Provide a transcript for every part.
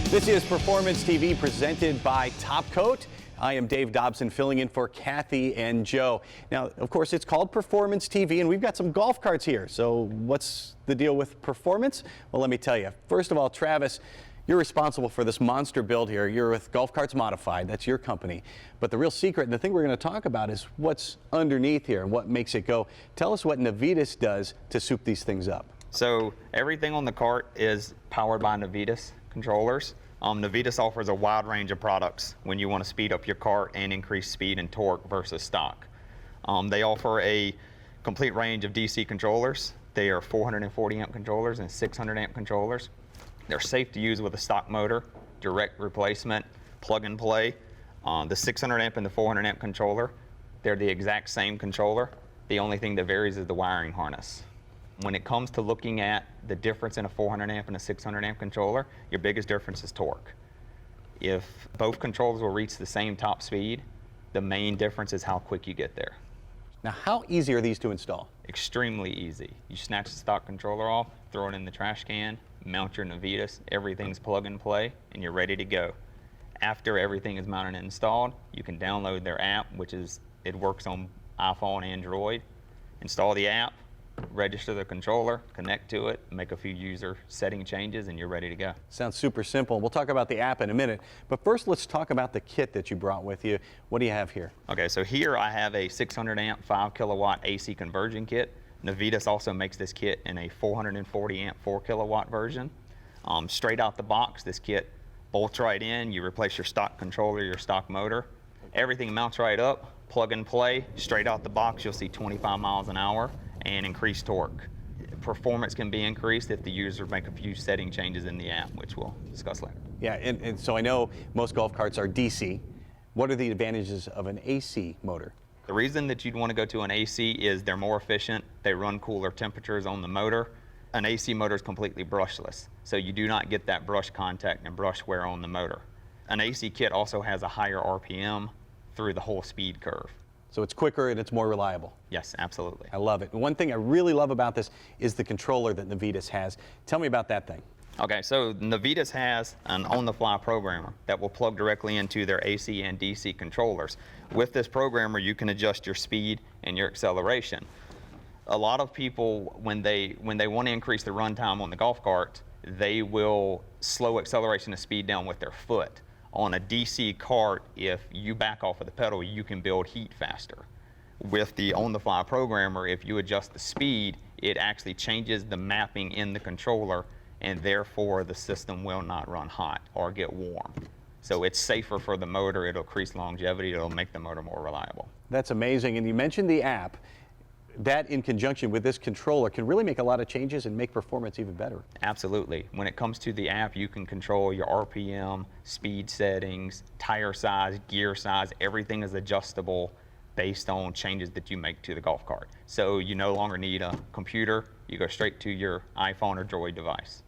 This is Performance TV presented by Top Coat. I am Dave Dobson filling in for Kathy and Joe. Now, of course, it's called Performance TV, and we've got some golf carts here. So what's the deal with performance? Well, let me tell you. First of all, Travis, you're responsible for this monster build here. You're with Golf Carts Modified. That's your company. But the real secret, and the thing we're going to talk about, is what's underneath here and what makes it go. Tell us what Navitas does to soup these things up. So everything on the cart is powered by Navitas controllers. Navitas offers a wide range of products when you want to speed up your cart and increase speed and torque versus stock. They offer a complete range of DC controllers. They are 440 amp controllers and 600 amp controllers. They're safe to use with a stock motor, direct replacement, plug and play. The 600 amp and the 400 amp controller, they're the exact same controller. The only thing that varies is the wiring harness. When it comes to looking at the difference in a 400 amp and a 600 amp controller, your biggest difference is torque. If both controllers will reach the same top speed, the main difference is how quick you get there. Now, how easy are these to install? Extremely easy. You snatch the stock controller off, throw it in the trash can, mount your Navitas, everything's plug and play, and you're ready to go. After everything is mounted and installed, you can download their app, it works on iPhone, Android. Install the app, register the controller, connect to it, make a few user setting changes, and you're ready to go. Sounds super simple. We'll talk about the app in a minute, but first let's talk about the kit that you brought with you. What do you have here? Okay, so here I have a 600 amp 5 kilowatt AC conversion kit. Navitas also makes this kit in a 440 amp 4 kilowatt version. Straight out the box, this kit bolts right in. You replace your stock controller, your stock motor. Everything mounts right up, plug and play. Straight out the box, you'll see 25 miles an hour and increased torque. Performance can be increased if the user make a few setting changes in the app, which we'll discuss later. Yeah, and so I know most golf carts are DC. What are the advantages of an AC motor? The reason that you'd want to go to an AC is they're more efficient, they run cooler temperatures on the motor. An AC motor is completely brushless, so you do not get that brush contact and brush wear on the motor. An AC kit also has a higher RPM through the whole speed curve. So it's quicker and it's more reliable. Yes, absolutely. I love it. One thing I really love about this is the controller that Navitas has. Tell me about that thing. Okay, so Navitas has an on-the-fly programmer that will plug directly into their AC and DC controllers. With this programmer, you can adjust your speed and your acceleration. A lot of people, when they want to increase the run time on the golf cart, they will slow acceleration and speed down with their foot. On a DC cart, if you back off of the pedal, you can build heat faster. With the on-the-fly programmer, if you adjust the speed, it actually changes the mapping in the controller, and therefore the system will not run hot or get warm. So it's safer for the motor, it'll increase longevity, it'll make the motor more reliable. That's amazing, and you mentioned the app. That in conjunction with this controller can really make a lot of changes and make performance even better. Absolutely. When it comes to the app, you can control your RPM, speed settings, tire size, gear size, everything is adjustable based on changes that you make to the golf cart. So you no longer need a computer, you go straight to your iPhone or Droid device.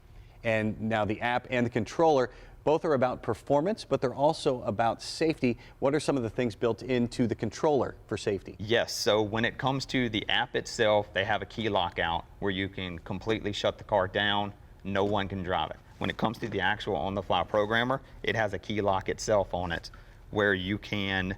And now the app and the controller, both are about performance, but they're also about safety. What are some of the things built into the controller for safety? Yes, so when it comes to the app itself, they have a key lockout where you can completely shut the car down, no one can drive it. When it comes to the actual on-the-fly programmer, it has a key lock itself on it where you can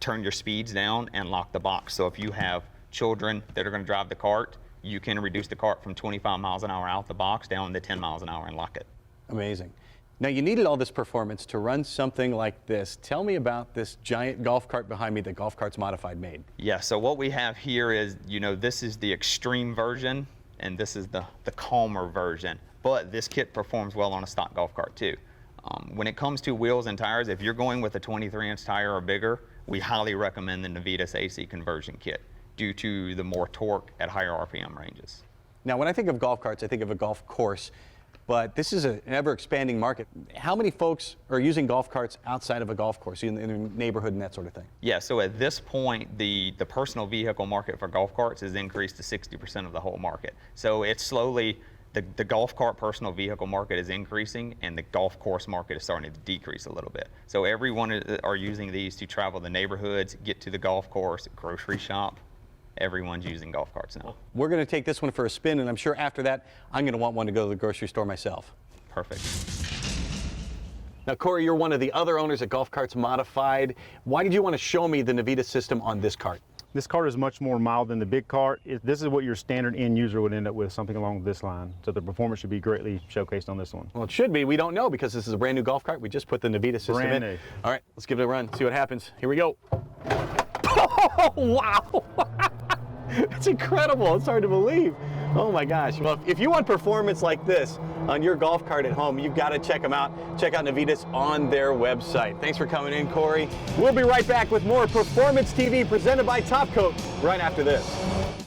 turn your speeds down and lock the box. So if you have children that are going to drive the cart, you can reduce the cart from 25 miles an hour out the box down to 10 miles an hour and lock it. Amazing. Now, you needed all this performance to run something like this. Tell me about this giant golf cart behind me that Golf Carts Modified made. Yeah, so what we have here is, this is the extreme version, and this is the calmer version. But this kit performs well on a stock golf cart too. When it comes to wheels and tires, if you're going with a 23-inch tire or bigger, we highly recommend the Navitas AC conversion kit due to the more torque at higher RPM ranges. Now, when I think of golf carts, I think of a golf course. But this is an ever-expanding market. How many folks are using golf carts outside of a golf course, in the neighborhood and that sort of thing? Yeah, so at this point, the personal vehicle market for golf carts has increased to 60% of the whole market. So it's slowly, the golf cart personal vehicle market is increasing, and the golf course market is starting to decrease a little bit. So everyone are using these to travel the neighborhoods, get to the golf course, grocery shop. Everyone's using golf carts now. We're going to take this one for a spin, and I'm sure after that, I'm going to want one to go to the grocery store myself. Perfect. Now, Corey, you're one of the other owners at Golf Carts Modified. Why did you want to show me the Navitas system on this cart? This cart is much more mild than the big cart. This is what your standard end user would end up with, something along this line. So the performance should be greatly showcased on this one. Well, it should be. We don't know because this is a brand new golf cart. We just put the Navitas system in. Brand new. All right, let's give it a run, see what happens. Here we go. Oh, wow. That's incredible. It's hard to believe. Oh my gosh. Well, if you want performance like this on your golf cart at home, you've got to check them out. Check out Navitas on their website. Thanks for coming in, Corey. We'll be right back with more Performance TV presented by Top Coat right after this.